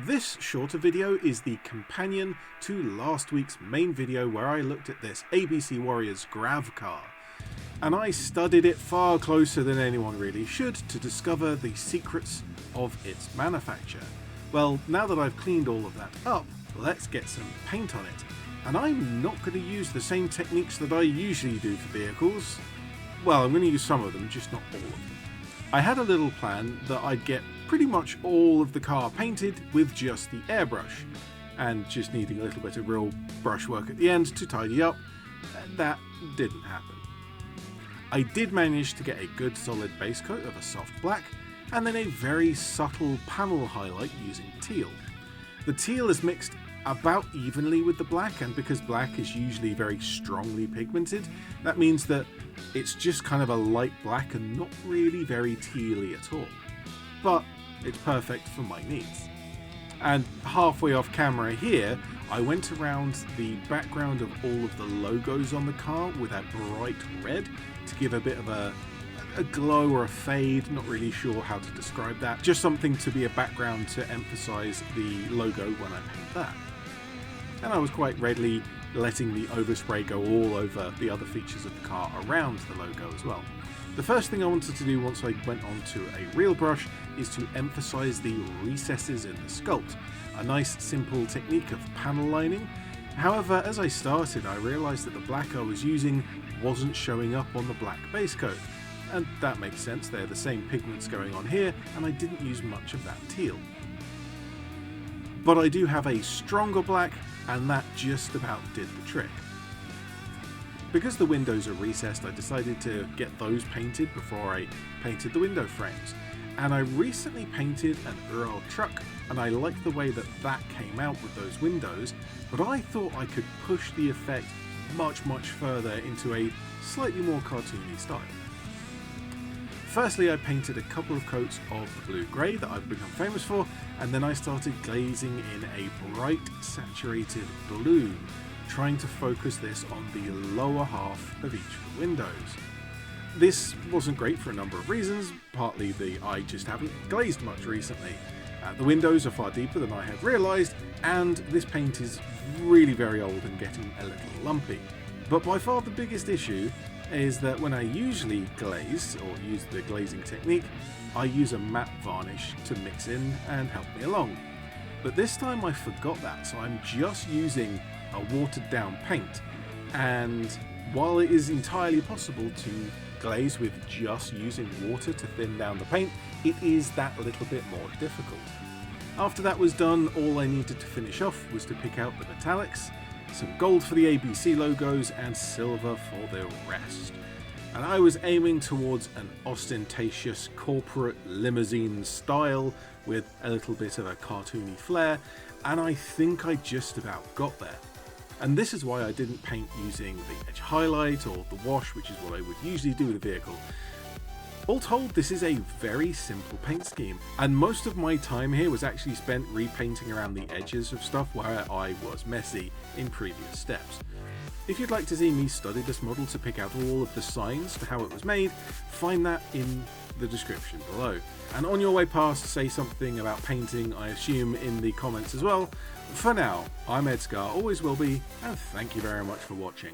This shorter video is the companion to last week's main video where I looked at this ABC Warriors Grav car, and I studied it far closer than anyone really should to discover the secrets of its manufacture. Well, now that I've cleaned all of that up, let's get some paint on it. And I'm not going to use the same techniques that I usually do for vehicles. Well, I'm going to use some of them, just not all of them. I had a little plan that I'd get pretty much all of the car painted with just the airbrush, and just needing a little bit of real brushwork at the end to tidy up. That didn't happen. I did manage to get a good solid base coat of a soft black, and then a very subtle panel highlight using teal. The teal is mixed about evenly with the black, and because black is usually very strongly pigmented, that means that it's just kind of a light black and not really very tealy at all. But it's perfect for my needs. And halfway off camera here, I went around the background of all of the logos on the car with a bright red to give a bit of a glow or a fade, not really sure how to describe that. Just something to be a background to emphasize the logo when I paint that. And I was quite readily letting the overspray go all over the other features of the car around the logo as well. The first thing I wanted to do once I went onto a real brush is to emphasize the recesses in the sculpt, a nice simple technique of panel lining. However, as I started, I realized that the black I was using wasn't showing up on the black base coat. And that makes sense, they're the same pigments going on here, and I didn't use much of that teal. But I do have a stronger black, and that just about did the trick. Because the windows are recessed, I decided to get those painted before I painted the window frames. And I recently painted an Earl truck, and I liked the way that that came out with those windows, but I thought I could push the effect much further into a slightly more cartoony style. Firstly, I painted a couple of coats of the blue-grey that I've become famous for, and then I started glazing in a bright saturated blue, trying to focus this on the lower half of each of the windows. This wasn't great for a number of reasons, partly I just haven't glazed much recently. The windows are far deeper than I had realised, and this paint is really very old and getting a little lumpy. But by far the biggest issue is that when I usually glaze, or use the glazing technique, I use a matte varnish to mix in and help me along. But this time I forgot that, so I'm just using a watered down paint, and while it is entirely possible to glaze with just using water to thin down the paint, it is that little bit more difficult. After that was done, all I needed to finish off was to pick out the metallics, some gold for the ABC logos, and silver for the rest. And I was aiming towards an ostentatious corporate limousine style with a little bit of a cartoony flair, and I think I just about got there. And this is why I didn't paint using the edge highlight or the wash, which is what I would usually do with a vehicle. All told, this is a very simple paint scheme, and most of my time here was actually spent repainting around the edges of stuff where I was messy in previous steps. If you'd like to see me study this model to pick out all of the signs to how it was made, find that in the description below. And on your way past, say something about painting, I assume, in the comments as well. For now, I'm ED-SKaR, always will be, and thank you very much for watching.